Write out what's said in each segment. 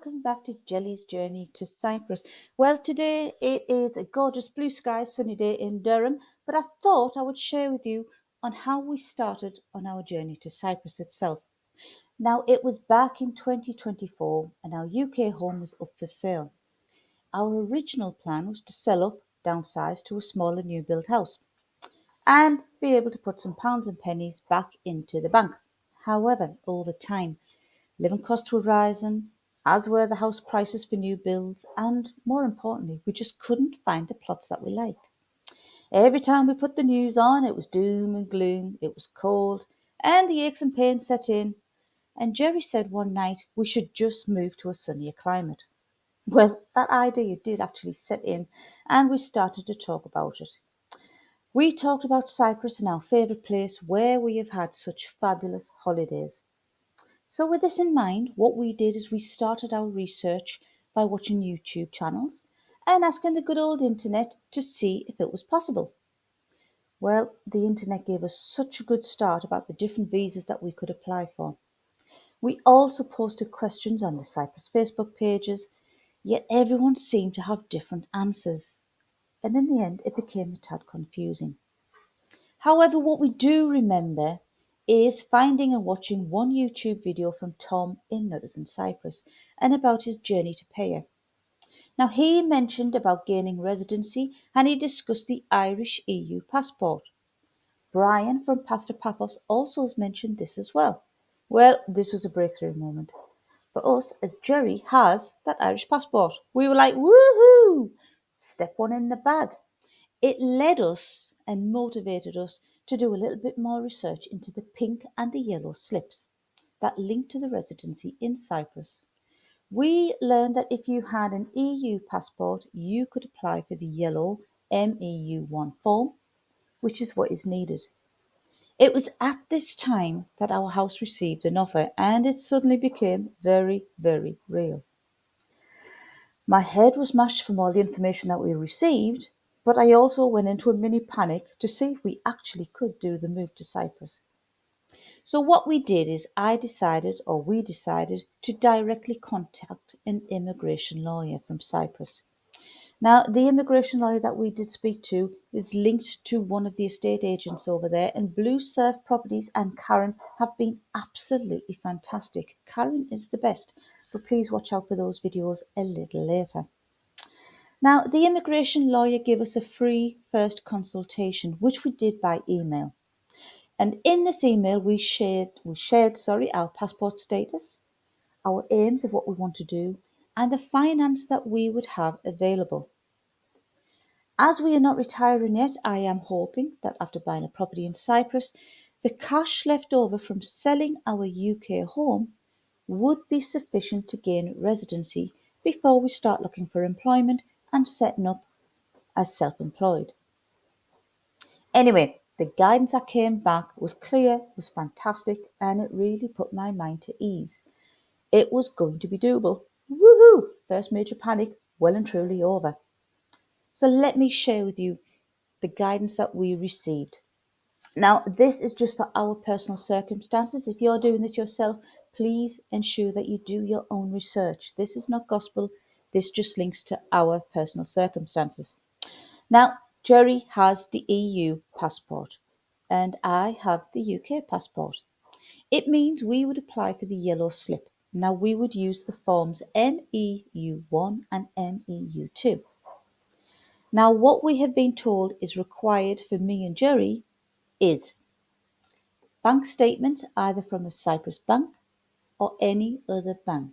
welcome back to Jelly's Journey to Cyprus. Well, today it is a gorgeous blue sky, sunny day in Durham, but I thought I would share with you on how we started on our journey to Cyprus itself. Now, it was back in 2024 and our UK home was up for sale. Our original plan was to sell up, downsize to a smaller new build house, and be able to put some pounds and pennies back into the bank. However, over time, living costs were rising, as were the house prices for new builds, and more importantly, we just couldn't find the plots that we liked. Every time we put the news on, it was doom and gloom, it was cold, and the aches and pains set in. And Jerry said one night we should just move to a sunnier climate. Well, that idea did actually set in, and we started to talk about it. We talked about Cyprus and our favourite place where we have had such fabulous holidays. So, with this in mind, what we did is we started our research by watching YouTube channels and asking the good old internet to see if it was possible. Well, the internet gave us such a good start about the different visas that we could apply for. We also posted questions on the Cyprus Facebook pages, yet everyone seemed to have different answers. And in the end, it became a tad confusing. However, what we do remember is finding and watching one YouTube video from Tom in Nutters in Cyprus and about his journey to Paya. Now, he mentioned about gaining residency and he discussed the Irish EU passport. Brian from Path to Paphos also has mentioned this as well. Well, this was a breakthrough moment for us as Jerry has that Irish passport. We were like, woohoo! Step one in the bag. It led us and motivated us to do a little bit more research into the pink and the yellow slips that link to the residency in Cyprus. We learned that if you had an EU passport, you could apply for the yellow MEU1 form, which is what is needed. It was at this time that our house received an offer and it suddenly became very, very real. My head was mashed from all the information that we received, but I also went into a mini panic to see if we actually could do the move to Cyprus. So what we did is we decided to directly contact an immigration lawyer from Cyprus. Now, the immigration lawyer that we did speak to is linked to one of the estate agents over there, and Blue Surf Properties and Karen have been absolutely fantastic. Karen is the best, but please watch out for those videos a little later. Now, the immigration lawyer gave us a free first consultation, which we did by email. And in this email, we shared our passport status, our aims of what we want to do, and the finance that we would have available. As we are not retiring yet, I am hoping that after buying a property in Cyprus, the cash left over from selling our UK home would be sufficient to gain residency before we start looking for employment and setting up as self-employed. Anyway, the guidance that came back was clear, was fantastic, and it really put my mind to ease. It was going to be doable. Woohoo! First major panic well and truly over. So let me share with you the guidance that we received. Now, this is just for our personal circumstances. If you're doing this yourself, please ensure that you do your own research. This is not gospel. This just links to our personal circumstances. Now, Jerry has the EU passport and I have the UK passport. It means we would apply for the yellow slip. Now, we would use the forms MEU1 and MEU2. Now, what we have been told is required for me and Jerry is bank statements either from a Cyprus bank or any other bank.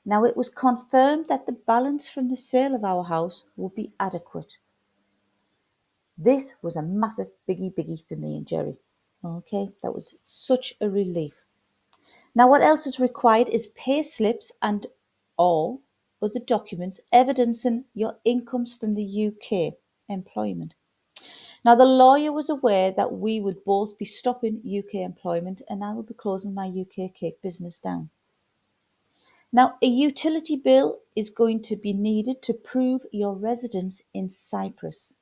Now, it was confirmed that the balance from the sale of our house would be adequate. This was a massive biggie for me and Jerry. Okay, that was such a relief. Now, what else is required is pay slips and all other documents evidencing your incomes from the UK employment. Now, the lawyer was aware that we would both be stopping UK employment and I would be closing my UK cake business down. Now, a utility bill is going to be needed to prove your residence in Cyprus.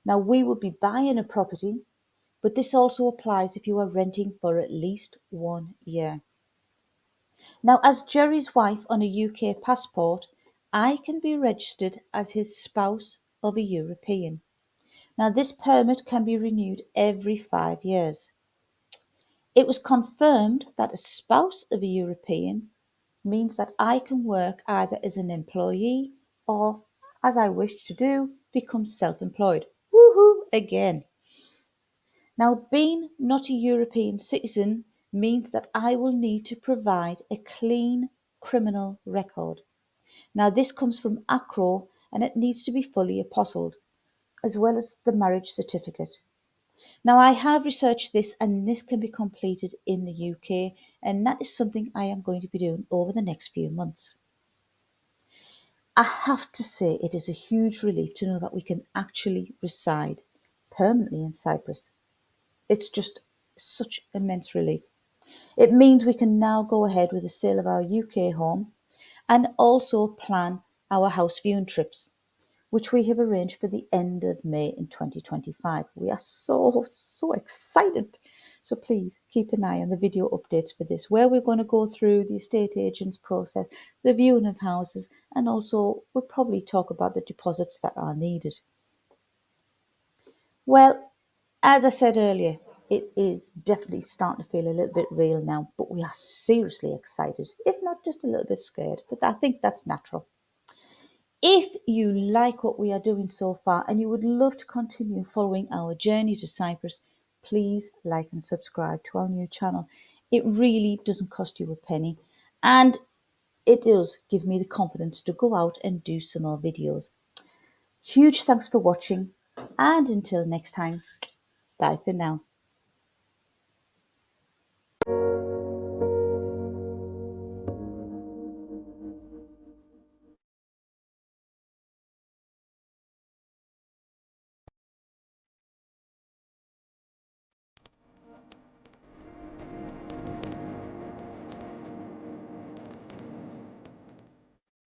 Now, we would be buying a property, but this also applies if you are renting for at least 1 year. Now, as Jerry's wife on a UK passport, I can be registered as his spouse of a European. Now, this permit can be renewed every 5 years. It was confirmed that a spouse of a European means that I can work either as an employee or, as I wish to do, become self-employed. Woohoo again. Now, being not a European citizen means that I will need to provide a clean criminal record. Now, this comes from ACRO and it needs to be fully apostilled, as well as the marriage certificate. Now, I have researched this and this can be completed in the UK, and that is something I am going to be doing over the next few months. I have to say it is a huge relief to know that we can actually reside permanently in Cyprus. It's just such immense relief. It means we can now go ahead with the sale of our UK home and also plan our house viewing trips, which we have arranged for the end of May in 2025. We are so excited. So please keep an eye on the video updates for this, where we're going to go through the estate agent's process, the viewing of houses, and also we'll probably talk about the deposits that are needed. Well, as I said earlier, it is definitely starting to feel a little bit real now, but we are seriously excited, if not just a little bit scared, but I think that's natural. If you like what we are doing so far and you would love to continue following our journey to Cyprus, please like and subscribe to our new channel. It really doesn't cost you a penny and it does give me the confidence to go out and do some more videos. Huge thanks for watching and until next time, bye for now.